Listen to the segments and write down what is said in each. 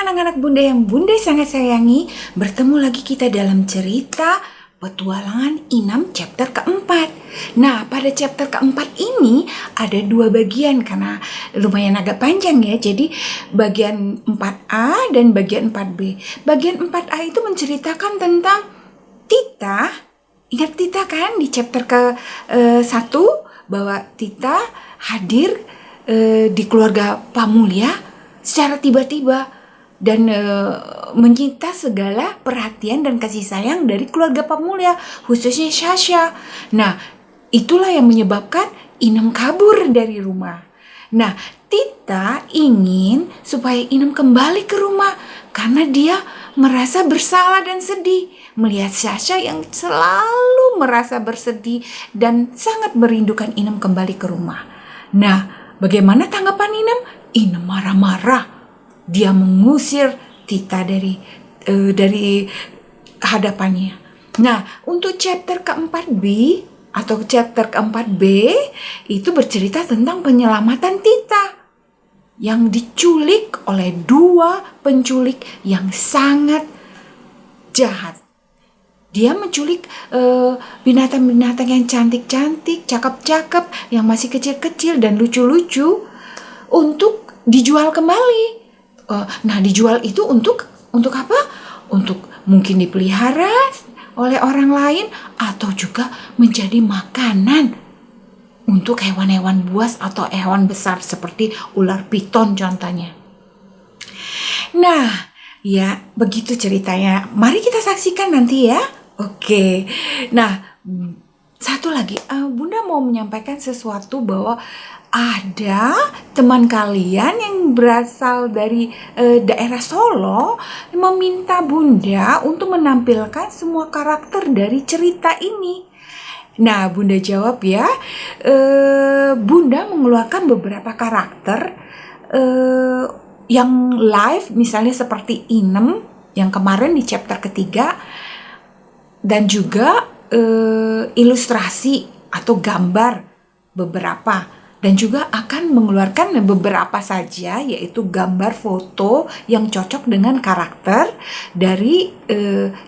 anak-anak Bunda yang Bunda sangat sayangi, bertemu lagi kita dalam cerita Petualangan Inam chapter keempat. Nah, pada chapter keempat ini ada dua bagian karena lumayan agak panjang ya. Jadi bagian 4A dan bagian 4B. Bagian 4A itu menceritakan tentang Tita. Ingat Tita kan di chapter ke-1 bahwa Tita hadir di keluarga Pak Mulya secara tiba-tiba dan menyita segala perhatian dan kasih sayang dari keluarga Pak Mulya, khususnya Sasha. Nah, itulah yang menyebabkan Inem kabur dari rumah. Nah, Tita ingin supaya Inem kembali ke rumah karena dia merasa bersalah dan sedih melihat Sasha yang selalu merasa bersedih dan sangat merindukan Inem kembali ke rumah. Nah, bagaimana tanggapan Inem? Inem marah-marah. Dia mengusir Tita dari hadapannya. Nah, untuk chapter ke-4B atau chapter ke-4B itu bercerita tentang penyelamatan Tita yang diculik oleh dua penculik yang sangat jahat. Dia menculik binatang-binatang yang cantik-cantik, cakep-cakep, yang masih kecil-kecil dan lucu-lucu untuk dijual kembali. Nah, dijual itu untuk apa? Untuk mungkin dipelihara oleh orang lain atau juga menjadi makanan untuk hewan-hewan buas atau hewan besar seperti ular piton contohnya. Nah, ya begitu ceritanya. Mari kita saksikan nanti ya. Oke. Nah, satu lagi, Bunda mau menyampaikan sesuatu bahwa ada teman kalian yang berasal dari daerah Solo meminta Bunda untuk menampilkan semua karakter dari cerita ini. Nah, Bunda jawab ya, Bunda mengeluarkan beberapa karakter yang live, misalnya seperti Inem yang kemarin di chapter ketiga, dan juga ilustrasi atau gambar beberapa. Dan juga akan mengeluarkan beberapa saja, yaitu gambar foto yang cocok dengan karakter dari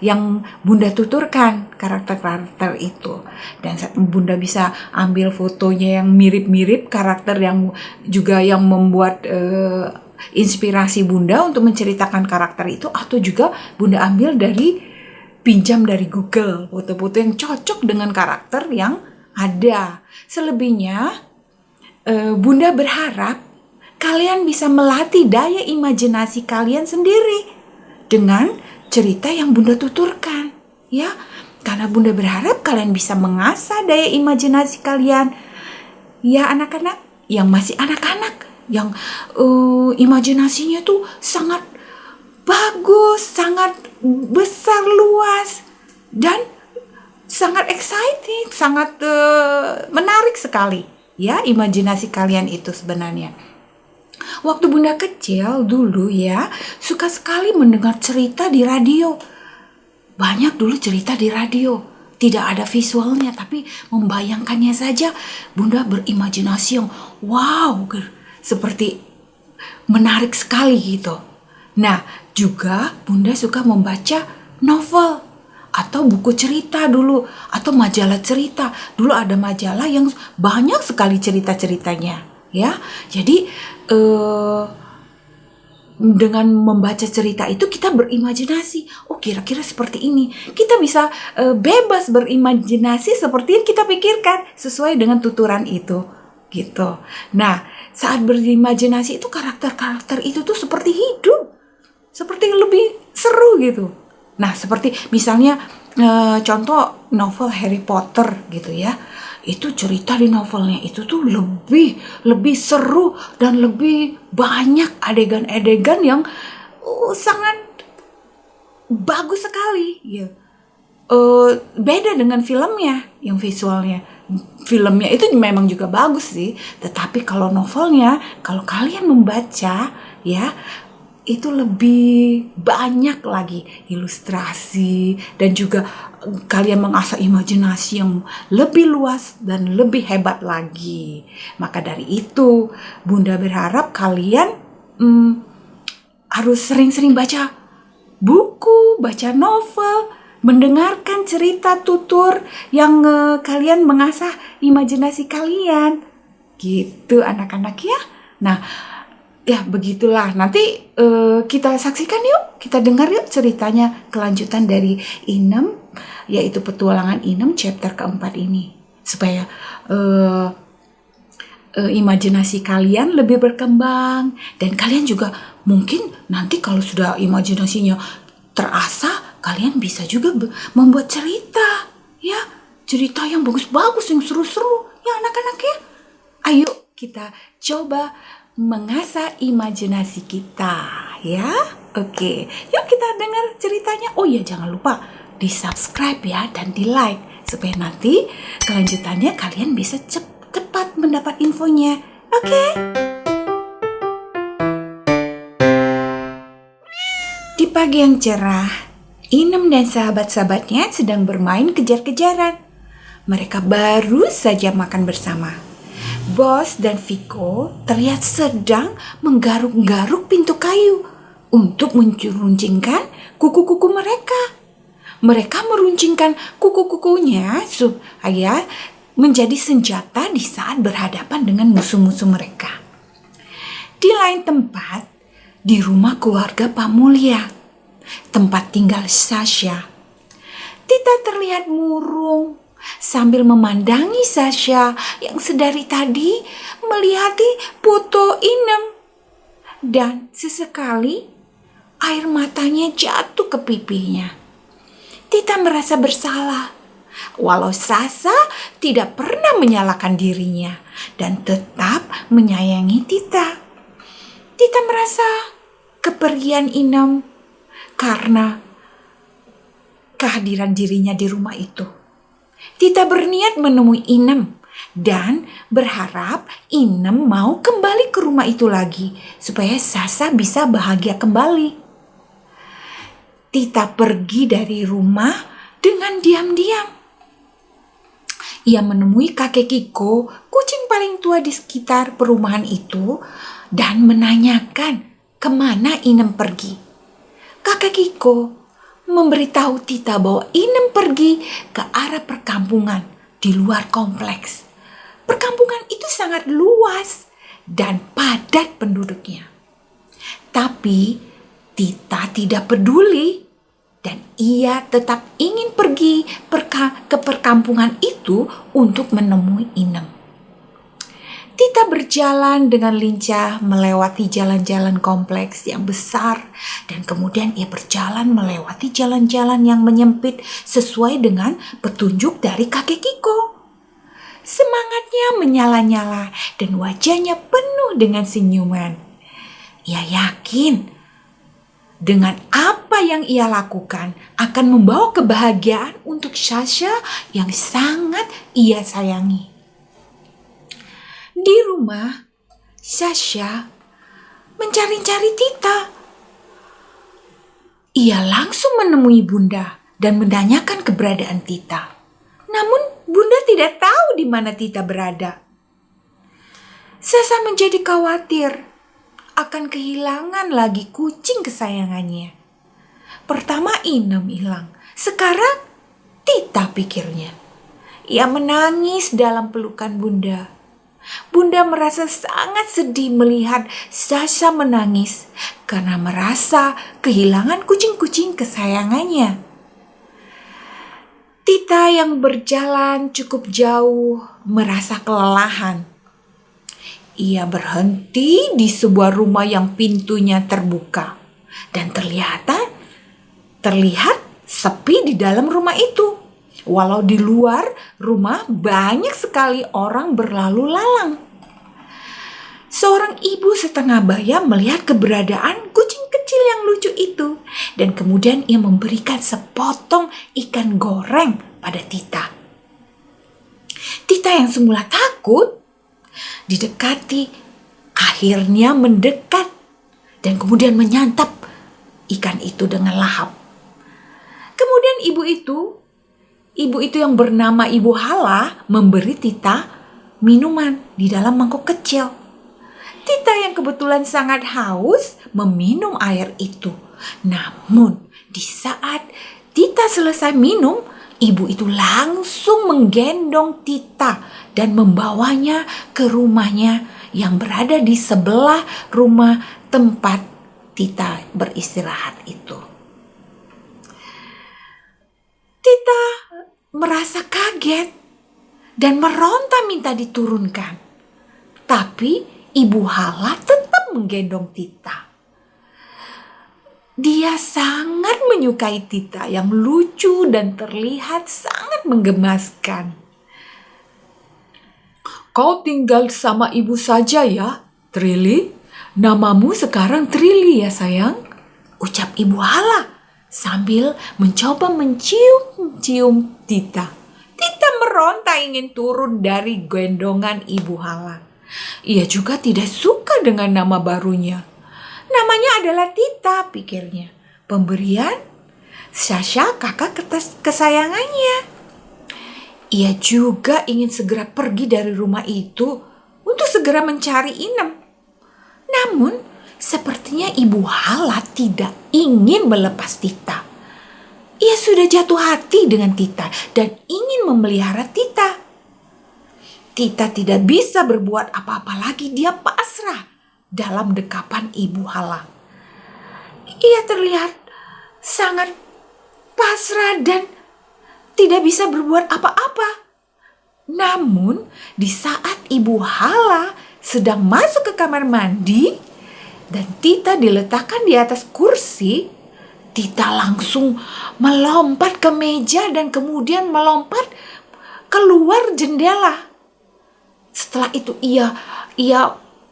yang Bunda tuturkan, karakter-karakter itu. Dan Bunda bisa ambil fotonya yang mirip-mirip karakter yang juga yang membuat inspirasi Bunda untuk menceritakan karakter itu, atau juga Bunda ambil pinjam dari Google foto-foto yang cocok dengan karakter yang ada. Selebihnya Bunda berharap kalian bisa melatih daya imajinasi kalian sendiri dengan cerita yang Bunda tuturkan, ya. Karena Bunda berharap kalian bisa mengasah daya imajinasi kalian, ya anak-anak yang masih anak-anak, yang imajinasinya tuh sangat bagus, sangat besar, luas, dan sangat exciting, sangat menarik sekali. Ya, imajinasi kalian itu sebenarnya. Waktu Bunda kecil dulu ya, suka sekali mendengar cerita di radio. Banyak dulu cerita di radio. Tidak ada visualnya, tapi membayangkannya saja Bunda berimajinasi yang wow, seperti menarik sekali gitu. Nah, juga Bunda suka membaca novel atau buku cerita dulu, atau majalah cerita. Dulu ada majalah yang banyak sekali cerita-ceritanya, ya. Jadi dengan membaca cerita itu kita berimajinasi. Oh, kira-kira seperti ini. Kita bisa bebas berimajinasi seperti yang kita pikirkan sesuai dengan tuturan itu, gitu. Nah, saat berimajinasi itu karakter-karakter itu tuh seperti hidup, seperti lebih seru gitu. Nah, seperti misalnya contoh novel Harry Potter gitu ya. Itu cerita di novelnya itu tuh lebih seru dan lebih banyak adegan-adegan yang sangat bagus sekali ya. Beda dengan filmnya yang visualnya. Filmnya itu memang juga bagus sih, tetapi kalau novelnya, kalau kalian membaca ya, itu lebih banyak lagi ilustrasi dan juga kalian mengasah imajinasi yang lebih luas dan lebih hebat lagi. Maka dari itu Bunda berharap kalian harus sering-sering baca buku, baca novel, mendengarkan cerita tutur yang kalian mengasah imajinasi kalian. Gitu anak-anak ya. Nah, ya begitulah. Nanti kita saksikan yuk, kita dengar yuk ceritanya kelanjutan dari Inem, yaitu petualangan Inem chapter keempat ini. Supaya imajinasi kalian lebih berkembang, dan kalian juga mungkin nanti kalau sudah imajinasinya terasah, kalian bisa juga membuat cerita, ya, cerita yang bagus-bagus, yang seru-seru, ya anak-anak ya. Ayo kita coba mengasah imajinasi kita, ya. Oke, yuk kita dengar ceritanya. Oh ya, jangan lupa di subscribe ya dan di like supaya nanti kelanjutannya kalian bisa cepat mendapat infonya. Oke? Di pagi yang cerah, Inem dan sahabat-sahabatnya sedang bermain kejar-kejaran. Mereka baru saja makan bersama. Bos dan Viko terlihat sedang menggaruk-garuk pintu kayu untuk meruncingkan kuku-kuku mereka. Mereka meruncingkan kuku-kukunya supaya menjadi senjata di saat berhadapan dengan musuh-musuh mereka. Di lain tempat, di rumah keluarga Pak Mulya, tempat tinggal Sasha, Tita terlihat murung sambil memandangi Sasha yang sedari tadi melihati foto Inem. Dan sesekali air matanya jatuh ke pipinya. Tita merasa bersalah, walau Sasha tidak pernah menyalahkan dirinya dan tetap menyayangi Tita. Tita merasa kepergian Inem karena kehadiran dirinya di rumah itu. Tita berniat menemui Inem dan berharap Inem mau kembali ke rumah itu lagi supaya Sasha bisa bahagia kembali. Tita pergi dari rumah dengan diam-diam. Ia menemui kakek Kiko, kucing paling tua di sekitar perumahan itu, dan menanyakan kemana Inem pergi. Kakek Kiko memberitahu Tita bahwa Inem pergi ke arah perkampungan di luar kompleks. Perkampungan itu sangat luas dan padat penduduknya. Tapi Tita tidak peduli dan ia tetap ingin pergi ke perkampungan itu untuk menemui Inem. Tita berjalan dengan lincah melewati jalan-jalan kompleks yang besar dan kemudian ia berjalan melewati jalan-jalan yang menyempit sesuai dengan petunjuk dari kakek Kiko. Semangatnya menyala-nyala dan wajahnya penuh dengan senyuman. Ia yakin dengan apa yang ia lakukan akan membawa kebahagiaan untuk Sasha yang sangat ia sayangi. Di rumah, Sasha mencari-cari Tita. Ia langsung menemui Bunda dan menanyakan keberadaan Tita. Namun Bunda tidak tahu di mana Tita berada. Sasha menjadi khawatir akan kehilangan lagi kucing kesayangannya. Pertama Inem hilang, sekarang Tita pikirnya. Ia menangis dalam pelukan Bunda. Bunda merasa sangat sedih melihat Sasha menangis karena merasa kehilangan kucing-kucing kesayangannya. Tita yang berjalan cukup jauh merasa kelelahan. Ia berhenti di sebuah rumah yang pintunya terbuka dan terlihat sepi di dalam rumah itu. Walau di luar rumah banyak sekali orang berlalu lalang. Seorang ibu setengah baya melihat keberadaan kucing kecil yang lucu itu dan kemudian ia memberikan sepotong ikan goreng pada Tita. Tita yang semula takut didekati akhirnya mendekat dan kemudian menyantap ikan itu dengan lahap. Kemudian ibu itu yang bernama Ibu Hala memberi Tita minuman di dalam mangkok kecil. Tita yang kebetulan sangat haus meminum air itu. Namun di saat Tita selesai minum, ibu itu langsung menggendong Tita dan membawanya ke rumahnya yang berada di sebelah rumah tempat Tita beristirahat itu. Tita merasa kaget dan meronta minta diturunkan. Tapi Ibu Hala tetap menggendong Tita. Dia sangat menyukai Tita yang lucu dan terlihat sangat menggemaskan. "Kau tinggal sama ibu saja ya, Trili. Namamu sekarang Trili ya sayang," ucap Ibu Hala sambil mencoba mencium-cium Tita. Tita meronta ingin turun dari gendongan Ibu Hala. Ia juga tidak suka dengan nama barunya. Namanya adalah Tita, pikirnya. Pemberian Sasha, kakak kesayangannya. Ia juga ingin segera pergi dari rumah itu untuk segera mencari Inem. Namun, sepertinya Ibu Hala tidak ingin melepas Tita. Ia sudah jatuh hati dengan Tita dan ingin memelihara Tita. Tita tidak bisa berbuat apa-apa lagi, dia pasrah dalam dekapan Ibu Hala. Ia terlihat sangat pasrah dan tidak bisa berbuat apa-apa. Namun, di saat Ibu Hala sedang masuk ke kamar mandi dan Tita diletakkan di atas kursi, Tita langsung melompat ke meja dan kemudian melompat keluar jendela. Setelah itu ia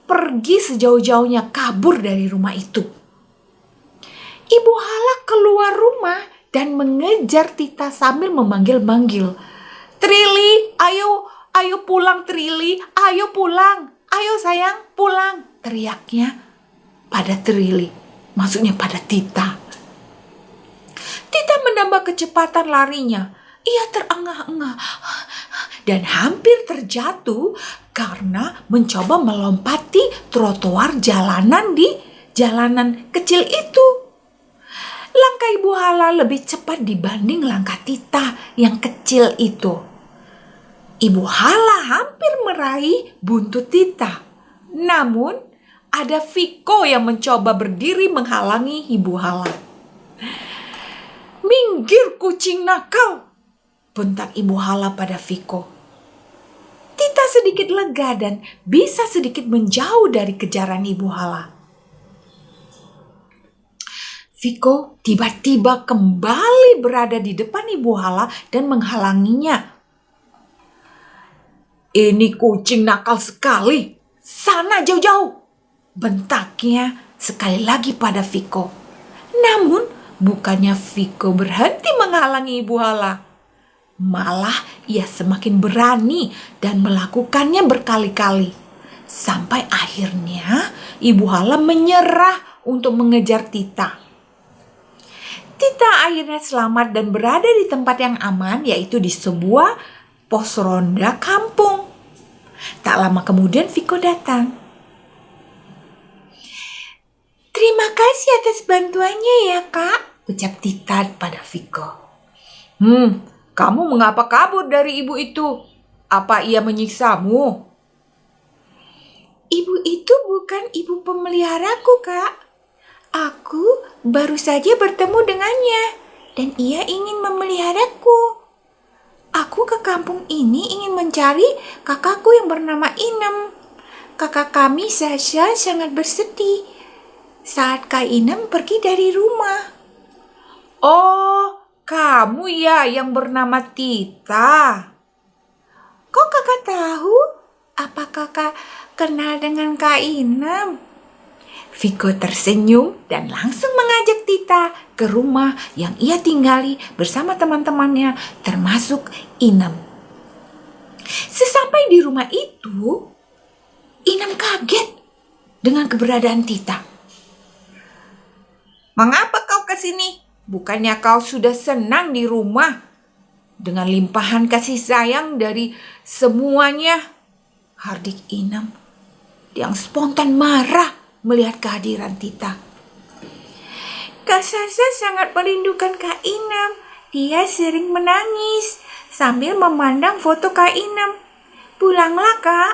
pergi sejauh-jauhnya, kabur dari rumah itu. Ibu Hala keluar rumah dan mengejar Tita sambil memanggil-manggil. "Trili, ayo pulang Trili, ayo pulang, ayo sayang pulang," teriaknya pada Trili, maksudnya pada Tita. Tita menambah kecepatan larinya. Ia terengah-engah dan hampir terjatuh karena mencoba melompati trotoar jalanan di jalanan kecil itu. Langkah Ibu Hala lebih cepat dibanding langkah Tita yang kecil itu. Ibu Hala hampir meraih buntut Tita. Namun, ada Viko yang mencoba berdiri menghalangi Ibu Hala. "Minggir kucing nakal!" bentak Ibu Hala pada Viko. Tita sedikit lega dan bisa sedikit menjauh dari kejaran Ibu Hala. Viko tiba-tiba kembali berada di depan Ibu Hala dan menghalanginya. "Ini kucing nakal sekali, sana jauh-jauh!" bentaknya sekali lagi pada Viko. Namun bukannya Viko berhenti menghalangi Ibu Hala. Malah ia semakin berani dan melakukannya berkali-kali. Sampai akhirnya Ibu Hala menyerah untuk mengejar Tita. Tita akhirnya selamat dan berada di tempat yang aman, yaitu di sebuah pos ronda kampung. Tak lama kemudian Viko datang. "Terima kasih atas bantuannya ya Kak," ucap Tita pada Viko. Kamu mengapa kabur dari ibu itu? Apa ia menyiksamu?" "Ibu itu bukan ibu pemeliharaku, Kak. Aku baru saja bertemu dengannya dan ia ingin memeliharaku. Aku ke kampung ini ingin mencari kakakku yang bernama Inem. Kakak kami Sasha sangat bersedih saat Kak Inem pergi dari rumah." "Oh, kamu ya yang bernama Tita. Kok kakak tahu? Apa kakak kenal dengan Kak Inem?" Viko tersenyum dan langsung mengajak Tita ke rumah yang ia tinggali bersama teman-temannya termasuk Inem. Sesampai di rumah itu, Inem kaget dengan keberadaan Tita. "Mengapa kau ke sini? Bukannya kau sudah senang di rumah dengan limpahan kasih sayang dari semuanya?" hardik Inem. yang spontan marah melihat kehadiran Tita. Kak Sasa sangat merindukan Kak Inem. Dia sering menangis sambil memandang foto Kak Inem. Pulanglah Kak,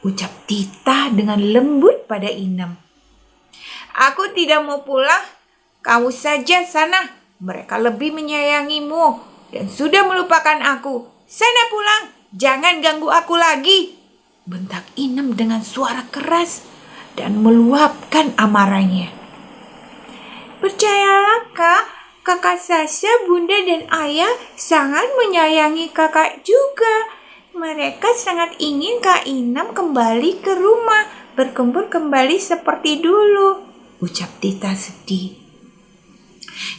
ucap Tita dengan lembut pada Inem. Aku tidak mau pulang. Kamu saja sana. Mereka lebih menyayangimu dan sudah melupakan aku. Sana pulang, jangan ganggu aku lagi, bentak Inem dengan suara keras dan meluapkan amarahnya. Percayalah Kak, Kakak Sasa, Bunda dan Ayah sangat menyayangi Kakak juga. Mereka sangat ingin Kak Inem kembali ke rumah, berkumpul kembali seperti dulu, ucap Tita sedih.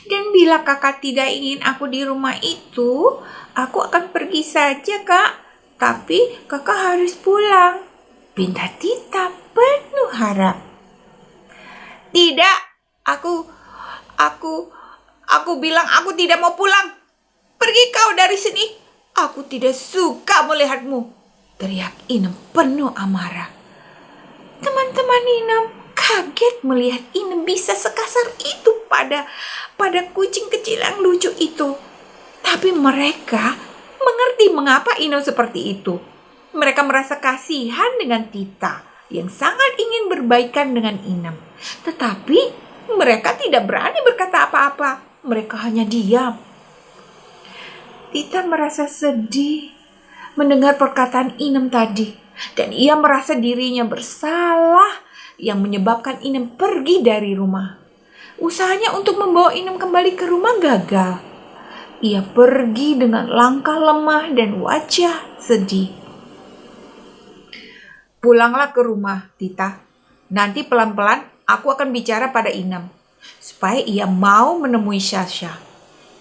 Dan bila Kakak tidak ingin aku di rumah itu, aku akan pergi saja Kak. Tapi Kakak harus pulang, pinta Tita penuh harap. Tidak, Aku bilang aku tidak mau pulang. Pergi kau dari sini. Aku tidak suka melihatmu, teriak Inem penuh amarah. Teman-teman Inem kaget melihat Inem bisa sekasar itu pada kucing kecil yang lucu itu. Tapi mereka mengerti mengapa Inem seperti itu. Mereka merasa kasihan dengan Tita yang sangat ingin berbaikan dengan Inem. Tetapi mereka tidak berani berkata apa-apa. Mereka hanya diam. Tita merasa sedih mendengar perkataan Inem tadi. Dan ia merasa dirinya bersalah yang menyebabkan Inem pergi dari rumah. Usahanya untuk membawa Inem kembali ke rumah gagal. Ia pergi dengan langkah lemah dan wajah sedih. Pulanglah ke rumah, Tita. Nanti pelan-pelan aku akan bicara pada Inem supaya ia mau menemui Sasha,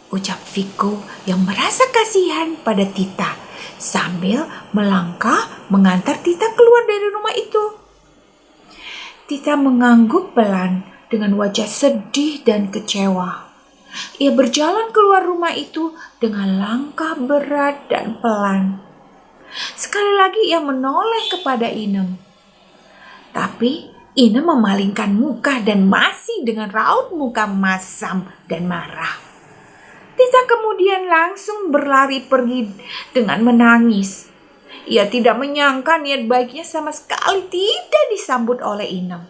ucap Viko yang merasa kasihan pada Tita sambil melangkah mengantar Tita keluar dari rumah itu. Tita mengangguk pelan dengan wajah sedih dan kecewa. Ia berjalan keluar rumah itu dengan langkah berat dan pelan. Sekali lagi ia menoleh kepada Inem. Tapi Inem memalingkan muka dan masih dengan raut muka masam dan marah. Tita kemudian langsung berlari pergi dengan menangis. Ia tidak menyangka niat baiknya sama sekali tidak disambut oleh Inem.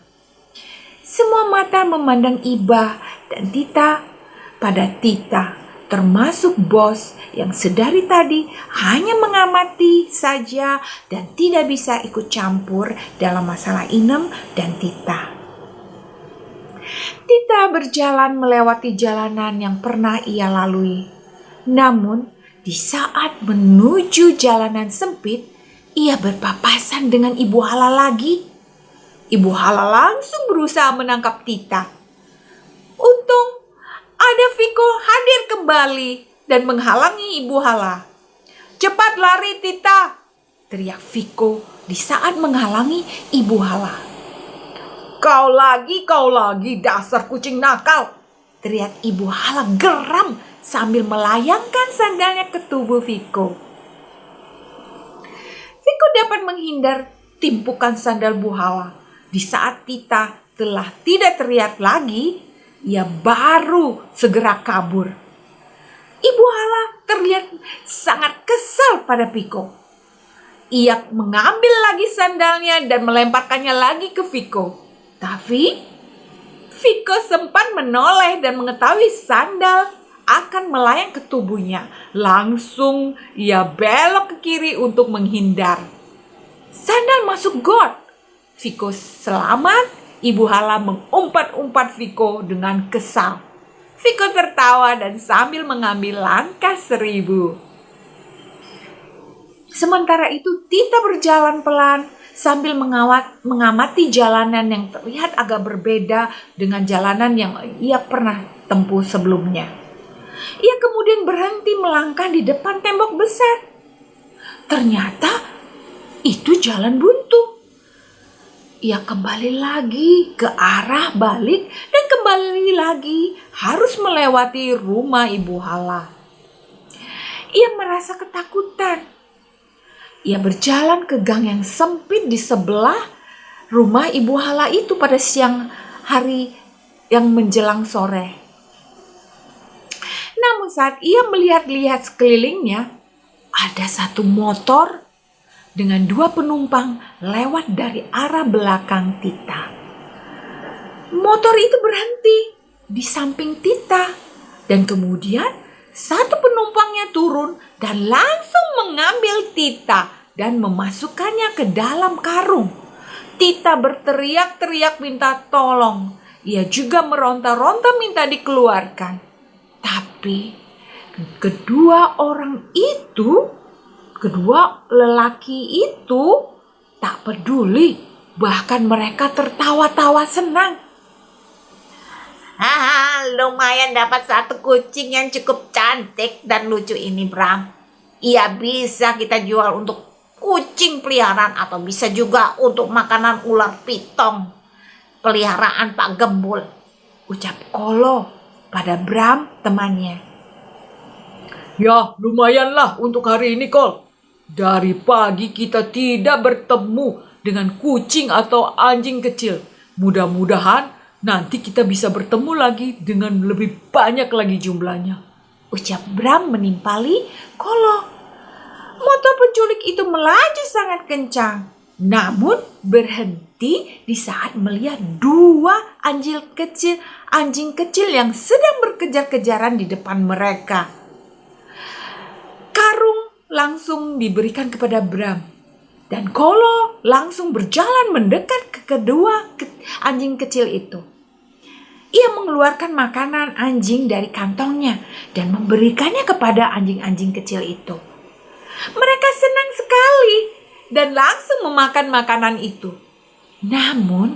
Semua mata memandang Iba dan Tita pada Tita, termasuk bos yang sedari tadi hanya mengamati saja dan tidak bisa ikut campur dalam masalah Inem dan Tita. Tita berjalan melewati jalanan yang pernah ia lalui. Namun, di saat menuju jalanan sempit, ia berpapasan dengan Ibu Hala lagi. Ibu Hala langsung berusaha menangkap Tita. Untung ada Viko hadir kembali dan menghalangi Ibu Hala. "Cepat lari Tita!" teriak Viko di saat menghalangi Ibu Hala. Kau lagi, dasar kucing nakal!" teriak Ibu Hala geram sambil melayangkan sandalnya ke tubuh Viko. Viko dapat menghindar timpukan sandal Bu Hala. Di saat Tita telah tidak teriak lagi, ia baru segera kabur. Ibu Hala terlihat sangat kesal pada Viko. Ia mengambil lagi sandalnya dan melemparkannya lagi ke Viko. Tapi Viko sempat menoleh dan mengetahui sandal akan melayang ke tubuhnya. Langsung ia belok ke kiri untuk menghindar. Sandal masuk got. Viko selamat. Ibu Hala mengumpat-umpat Viko dengan kesal. Viko tertawa dan sambil mengambil langkah 1000. Sementara itu Tita berjalan pelan sambil mengamati jalanan yang terlihat agak berbeda dengan jalanan yang ia pernah tempuh sebelumnya. Ia kemudian berhenti melangkah di depan tembok besar. Ternyata itu jalan buntu. Ia kembali lagi ke arah balik dan kembali lagi harus melewati rumah Ibu Hala. Ia merasa ketakutan. Ia berjalan ke gang yang sempit di sebelah rumah Ibu Hala itu pada siang hari yang menjelang sore. Namun saat ia melihat-lihat sekelilingnya, ada satu motor dengan 2 penumpang lewat dari arah belakang Tita. Motor itu berhenti di samping Tita dan kemudian satu penumpangnya turun dan langsung mengambil Tita dan memasukkannya ke dalam karung. Tita berteriak-teriak minta tolong. Ia juga meronta-ronta minta dikeluarkan. Tapi kedua lelaki itu tak peduli, bahkan mereka tertawa-tawa senang. Lumayan dapat satu kucing yang cukup cantik dan lucu ini, Bram. Ia bisa kita jual untuk kucing peliharaan atau bisa juga untuk makanan ular piton peliharaan Pak Gembul, ucap Kolo pada Bram temannya. Ya, lumayanlah untuk hari ini, Kol. Dari pagi kita tidak bertemu dengan kucing atau anjing kecil. Mudah-mudahan nanti kita bisa bertemu lagi dengan lebih banyak lagi jumlahnya, ucap Bram menimpali Kolo. Motor penculik itu melaju sangat kencang, namun berhenti di saat melihat 2 anjing kecil yang sedang berkejar-kejaran di depan mereka. Karung langsung diberikan kepada Bram dan Kolo langsung berjalan mendekat ke kedua anjing kecil itu. Ia mengeluarkan makanan anjing dari kantongnya dan memberikannya kepada anjing-anjing kecil itu. Mereka senang sekali dan langsung memakan makanan itu. Namun,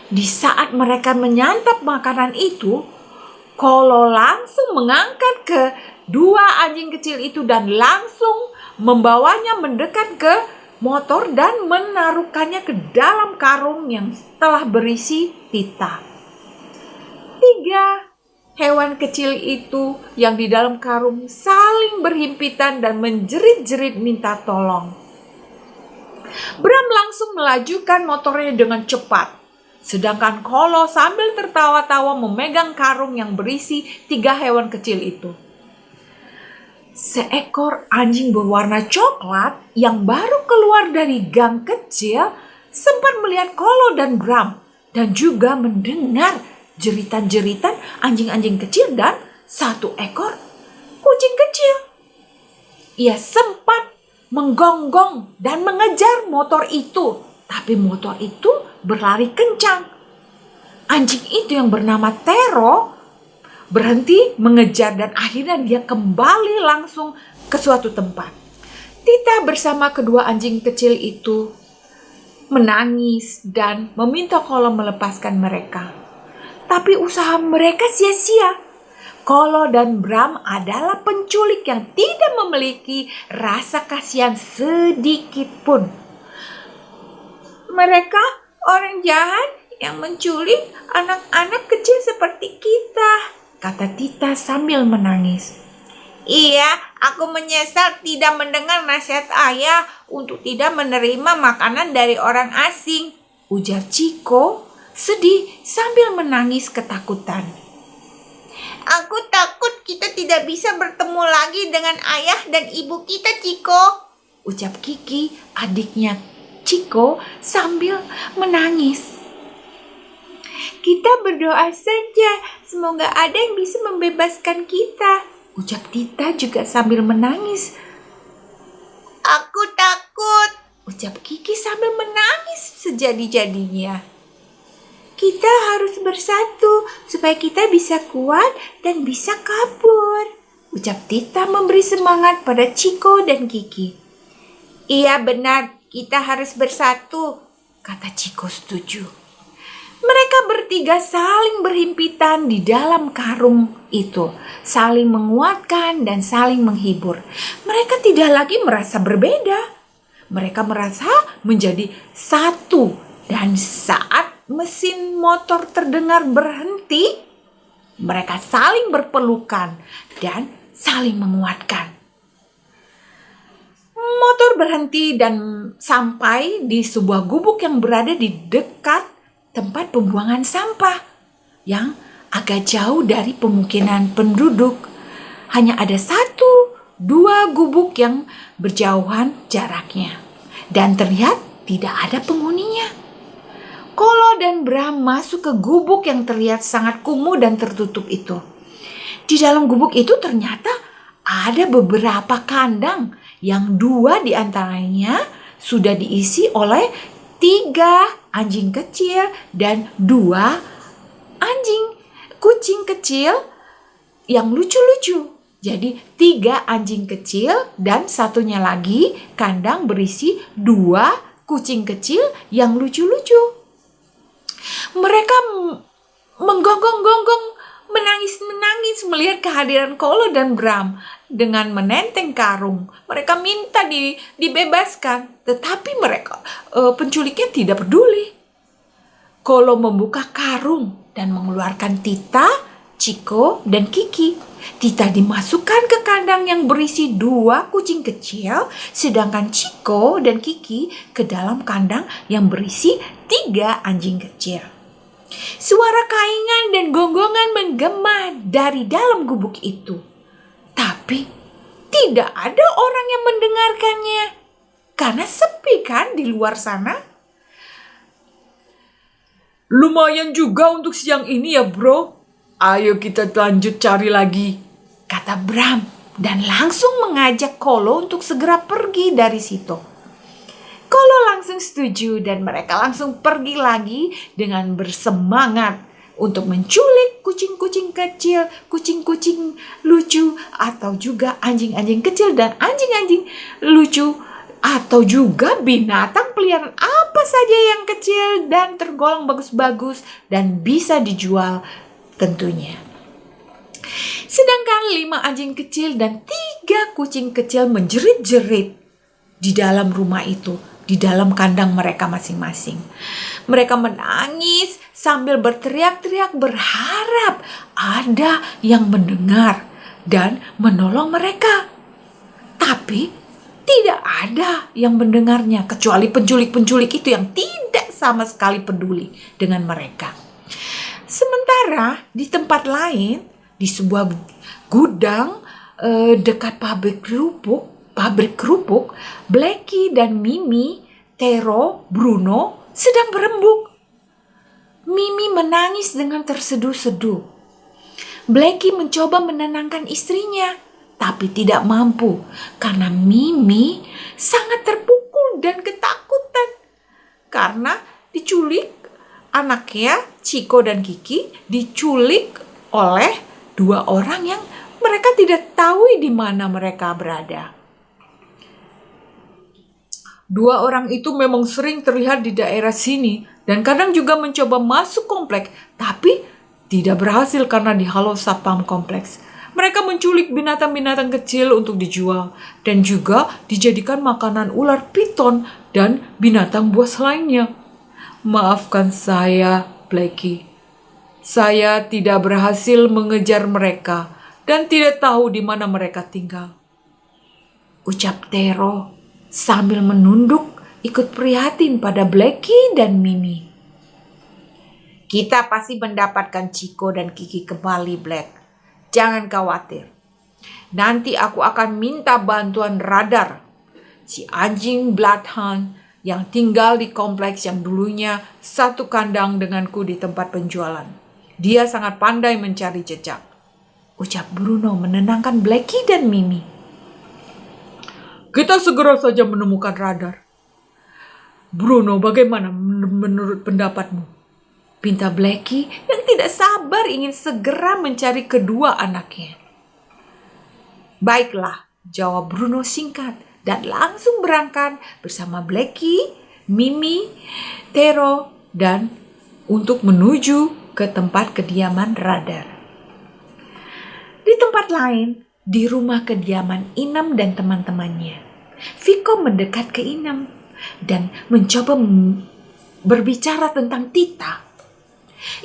di saat mereka menyantap makanan itu, Kolo langsung mengangkat kedua anjing kecil itu dan langsung membawanya mendekat ke motor dan menaruhkannya ke dalam karung yang telah berisi Tita. 3 hewan kecil itu yang di dalam karung saling berhimpitan dan menjerit-jerit minta tolong. Bram langsung melajukan motornya dengan cepat. Sedangkan Kolo sambil tertawa-tawa memegang karung yang berisi 3 hewan kecil itu. Seekor anjing berwarna coklat yang baru keluar dari gang kecil sempat melihat Kolo dan Bram dan juga mendengar jeritan-jeritan anjing-anjing kecil dan 1 ekor kucing kecil. Ia sempat menggonggong dan mengejar motor itu, tapi motor itu berlari kencang. Anjing itu yang bernama Tero berhenti mengejar dan akhirnya dia kembali langsung ke suatu tempat. Tita bersama kedua anjing kecil itu menangis dan meminta Kolo melepaskan mereka. Tapi usaha mereka sia-sia. Kolo dan Bram adalah penculik yang tidak memiliki rasa kasihan sedikit pun. Mereka orang jahat yang menculik anak-anak kecil seperti kita, kata Tita sambil menangis. Iya, aku menyesal tidak mendengar nasihat ayah untuk tidak menerima makanan dari orang asing, ujar Ciko sedih sambil menangis ketakutan. Aku takut kita tidak bisa bertemu lagi dengan ayah dan ibu kita, Ciko, ucap Kiki, adiknya Ciko sambil menangis. Kita berdoa saja, semoga ada yang bisa membebaskan kita, ucap Tita juga sambil menangis. Aku takut, ucap Kiki sambil menangis sejadi-jadinya. Kita harus bersatu supaya kita bisa kuat dan bisa kabur, ucap Tita memberi semangat pada Ciko dan Kiki. Iya benar, kita harus bersatu, kata Ciko setuju. Mereka bertiga saling berhimpitan di dalam karung itu, saling menguatkan dan saling menghibur. Mereka tidak lagi merasa berbeda. Mereka merasa menjadi satu dan saat mesin motor terdengar berhenti, mereka saling berpelukan dan saling menguatkan. Motor berhenti dan sampai di sebuah gubuk yang berada di dekat tempat pembuangan sampah yang agak jauh dari pemukiman penduduk. Hanya ada 1-2 gubuk yang berjauhan jaraknya dan terlihat tidak ada penghuninya. Kolo dan Bram masuk ke gubuk yang terlihat sangat kumuh dan tertutup itu. Di dalam gubuk itu ternyata ada beberapa kandang yang 2 diantaranya sudah diisi oleh 3 anjing kecil dan 2 kucing kecil yang lucu-lucu. Jadi 3 anjing kecil dan satunya lagi kandang berisi 2 kucing kecil yang lucu-lucu. Mereka menggonggong-gonggong, menangis-menangis melihat kehadiran Kolo dan Bram. Dengan menenteng karung, mereka minta dibebaskan, tetapi penculiknya tidak peduli. Kolo membuka karung dan mengeluarkan Tita, Ciko, dan Kiki. Tita dimasukkan ke kandang yang berisi 2 kucing kecil, sedangkan Ciko dan Kiki ke dalam kandang yang berisi 3 anjing kecil. Suara kaingan dan gonggongan menggema dari dalam gubuk itu. Tapi tidak ada orang yang mendengarkannya. Karena sepi kan di luar sana. Lumayan juga untuk siang ini ya bro. Ayo kita lanjut cari lagi, kata Bram dan langsung mengajak Kolo untuk segera pergi dari situ. Kolo langsung setuju dan mereka langsung pergi lagi dengan bersemangat untuk menculik kucing-kucing kecil, kucing-kucing lucu, atau juga anjing-anjing kecil dan anjing-anjing lucu, atau juga binatang peliharaan apa saja yang kecil dan tergolong bagus-bagus dan bisa dijual tentunya. Sedangkan 5 anjing kecil dan 3 kucing kecil menjerit-jerit di dalam rumah itu, di dalam kandang mereka masing-masing. Mereka menangis sambil berteriak-teriak berharap ada yang mendengar dan menolong mereka. Tapi tidak ada yang mendengarnya kecuali penculik-penculik itu yang tidak sama sekali peduli dengan mereka. Sementara di tempat lain, di sebuah gudang dekat pabrik kerupuk, Blacky dan Mimi, Tero, Bruno sedang berembuk. Mimi menangis dengan terseduh-seduh. Blacky mencoba menenangkan istrinya, tapi tidak mampu karena Mimi sangat terpukul dan ketakutan. Karena diculik, anaknya Ciko dan Kiki diculik oleh 2 orang yang mereka tidak tahu di mana mereka berada. 2 orang itu memang sering terlihat di daerah sini dan kadang juga mencoba masuk kompleks, tapi tidak berhasil karena dihalau satpam kompleks. Mereka menculik binatang-binatang kecil untuk dijual dan juga dijadikan makanan ular piton dan binatang buas lainnya. Maafkan saya, Blacky. Saya tidak berhasil mengejar mereka dan tidak tahu di mana mereka tinggal, ucap Tero sambil menunduk ikut prihatin pada Blacky dan Mimi. Kita pasti mendapatkan Ciko dan Kiki kembali, Black. Jangan khawatir. Nanti aku akan minta bantuan radar. Si anjing Bloodhound yang tinggal di kompleks yang dulunya satu kandang denganku di tempat penjualan. Dia sangat pandai mencari jejak, ucap Bruno menenangkan Blacky dan Mimi. Kita segera saja menemukan radar. Bruno, bagaimana menurut pendapatmu? Pinta Blacky yang tidak sabar ingin segera mencari kedua anaknya. Baiklah, jawab Bruno singkat dan langsung berangkat bersama Blacky, Mimi, Tero, dan untuk menuju ke tempat kediaman radar. Di tempat lain, di rumah kediaman Inem dan teman-temannya, Viko mendekat ke Inem dan mencoba berbicara tentang Tita.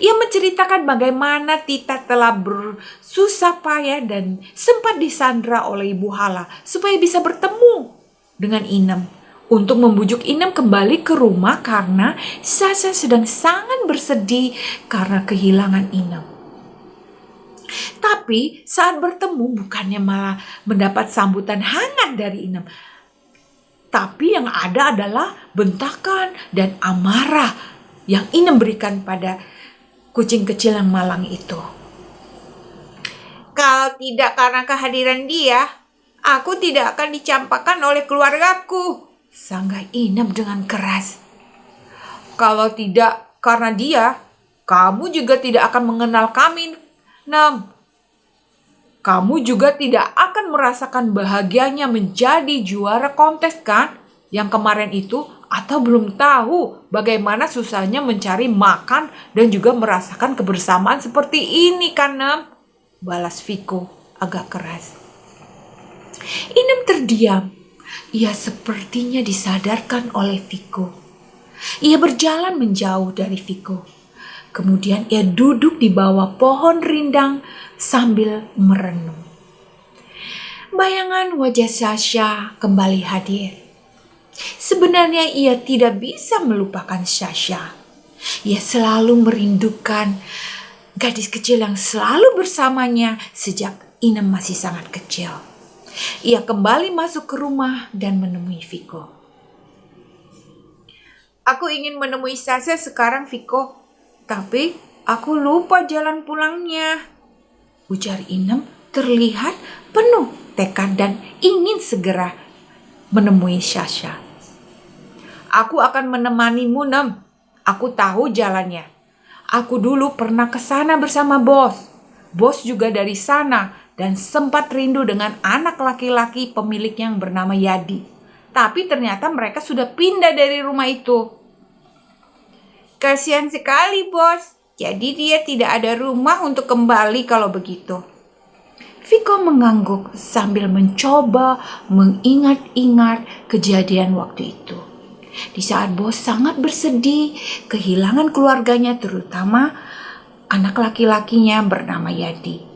Ia menceritakan bagaimana Tita telah bersusah payah dan sempat disandra oleh Ibu Hala supaya bisa bertemu dengan Inem untuk membujuk Inem kembali ke rumah karena Sasha sedang sangat bersedih karena kehilangan Inem. Tapi saat bertemu bukannya malah mendapat sambutan hangat dari Inem. Tapi yang ada adalah bentakan dan amarah yang Inem berikan pada kucing kecil yang malang itu. Kalau tidak karena kehadiran dia, aku tidak akan dicampakkan oleh keluargaku, Sanggah Inem dengan keras. Kalau tidak karena dia, kamu juga tidak akan mengenal kami, Nam. Kamu juga tidak akan merasakan bahagianya menjadi juara kontes kan? Yang kemarin itu, atau belum tahu bagaimana susahnya mencari makan dan juga merasakan kebersamaan seperti ini kan, Nam? Balas Viko agak keras. Inem terdiam. Ia sepertinya disadarkan oleh Viko. Ia berjalan menjauh dari Viko. Kemudian ia duduk di bawah pohon rindang sambil merenung. Bayangan wajah Sasha kembali hadir. Sebenarnya ia tidak bisa melupakan Sasha. Ia selalu merindukan gadis kecil yang selalu bersamanya sejak Inem masih sangat kecil. Ia kembali masuk ke rumah dan menemui Viko. Aku ingin menemui Sasha sekarang, Viko. Tapi aku lupa jalan pulangnya, ujar Inem terlihat penuh tekad dan ingin segera menemui Sasha. Aku akan menemanimu, Nem. Aku tahu jalannya. Aku dulu pernah ke sana bersama bos. Bos juga dari sana dan sempat rindu dengan anak laki-laki pemilik yang bernama Yadi. Tapi ternyata mereka sudah pindah dari rumah itu. Kasihan sekali, bos. Jadi dia tidak ada rumah untuk kembali kalau begitu. Viko mengangguk sambil mencoba mengingat-ingat kejadian waktu itu. Di saat bos sangat bersedih kehilangan keluarganya, terutama anak laki-lakinya bernama Yadi.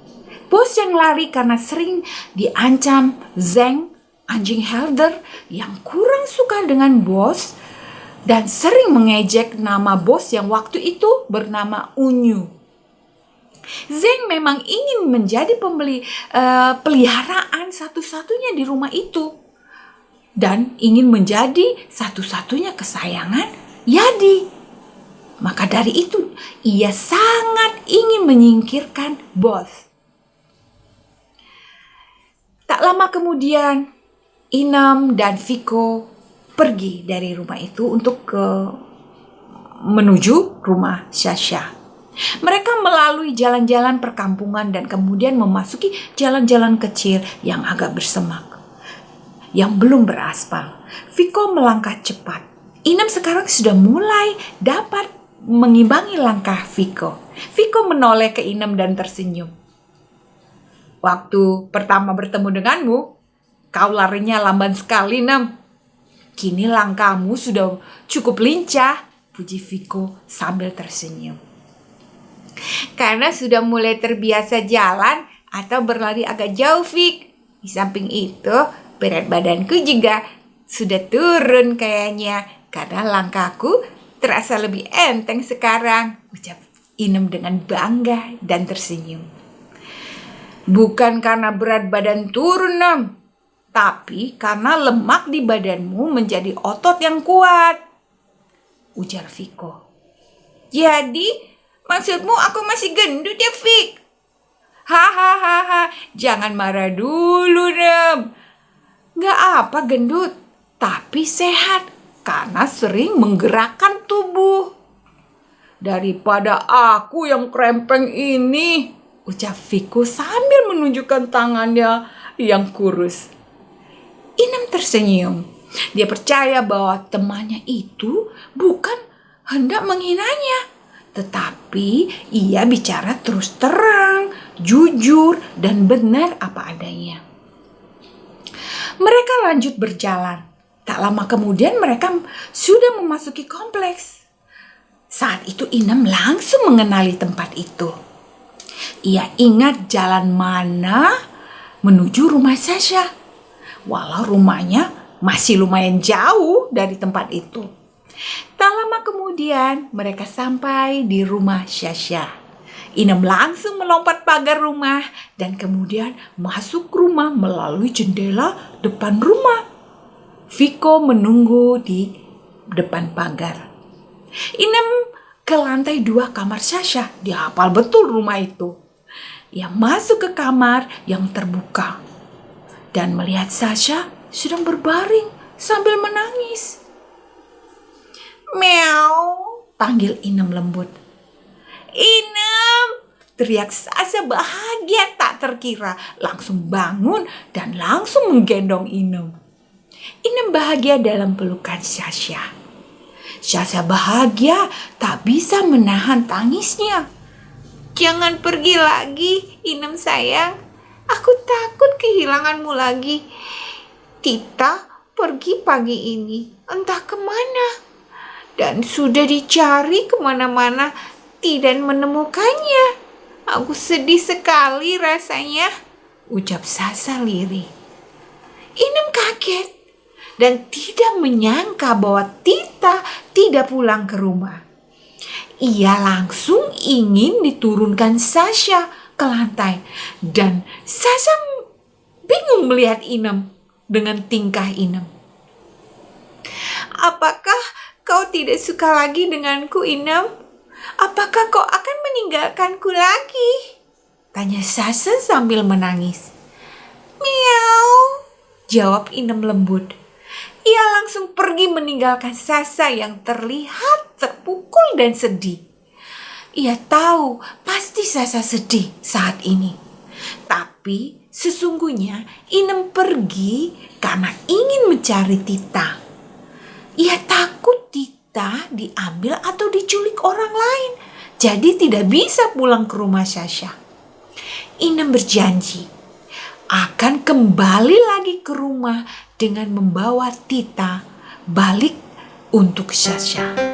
Bos yang lari karena sering diancam Zeng, anjing helder yang kurang suka dengan bos dan sering mengejek nama bos yang waktu itu bernama Unyu. Zeng memang ingin menjadi peliharaan satu-satunya di rumah itu dan ingin menjadi satu-satunya kesayangan Yadi. Maka dari itu ia sangat ingin menyingkirkan bos. Tak lama kemudian Inem dan Viko pergi dari rumah itu untuk menuju rumah Sasha. Mereka melalui jalan-jalan perkampungan dan kemudian memasuki jalan-jalan kecil yang agak bersemak, yang belum beraspal. Viko melangkah cepat. Inem sekarang sudah mulai dapat mengimbangi langkah Viko. Viko menoleh ke Inem dan tersenyum. Waktu pertama bertemu denganmu, kau larinya lamban sekali, Nem. Kini langkahmu sudah cukup lincah, puji Viko sambil tersenyum. Karena sudah mulai terbiasa jalan atau berlari agak jauh, Vik. Di samping itu, berat badanku juga sudah turun kayaknya. Karena langkahku terasa lebih enteng sekarang, ucap Inem dengan bangga dan tersenyum. Bukan karena berat badan turun, Nem. Tapi karena lemak di badanmu menjadi otot yang kuat, ujar Viko. Jadi, maksudmu aku masih gendut ya, Vik? Hahaha, jangan marah dulu, Nem. Gak apa gendut, tapi sehat karena sering menggerakkan tubuh. Daripada aku yang krempeng ini, ucap Viko sambil menunjukkan tangannya yang kurus. Inem tersenyum. Dia percaya bahwa temannya itu bukan hendak menghinanya, tetapi ia bicara terus terang, jujur, dan benar apa adanya. Mereka lanjut berjalan. Tak lama kemudian mereka sudah memasuki kompleks. Saat itu Inem langsung mengenali tempat itu. Ia ingat jalan mana menuju rumah Sasha. Walau rumahnya masih lumayan jauh dari tempat itu. Tak lama kemudian mereka sampai di rumah Sasha. Inem langsung melompat pagar rumah dan kemudian masuk rumah melalui jendela depan rumah. Viko menunggu di depan pagar. Inem ke lantai 2 kamar Sasha. Dia hafal betul rumah itu. Ia masuk ke kamar yang terbuka dan melihat Sasha sedang berbaring sambil menangis. Meow, Panggil Inem lembut. Inem. Teriak Sasha bahagia tak terkira. Langsung bangun dan langsung menggendong Inem. Inem bahagia dalam pelukan Sasha. Sasha bahagia tak bisa menahan tangisnya. Jangan pergi lagi, Inem sayang. Aku takut kehilanganmu lagi. Tita pergi pagi ini, entah kemana. Dan sudah dicari kemana-mana, tidak menemukannya. Aku sedih sekali rasanya, Ucap Sasha lirih. Inem kaget dan tidak menyangka bahwa Tita tidak pulang ke rumah. Ia langsung ingin diturunkan Sasha ke lantai dan Sasha bingung melihat Inem dengan tingkah Inem. apakah kau tidak suka lagi denganku, Inem? Apakah kau akan meninggalkanku lagi? Tanya Sasha sambil menangis. Miau, Jawab Inem lembut. Ia langsung pergi meninggalkan Sasha yang terlihat terpukul dan sedih. Ia tahu pasti Sasha sedih saat ini. Tapi sesungguhnya Inem pergi karena ingin mencari Tita. Ia takut Tita diambil atau diculik orang lain. Jadi tidak bisa pulang ke rumah Sasha. Inem berjanji akan kembali lagi ke rumah dengan membawa Tita balik untuk Sasha.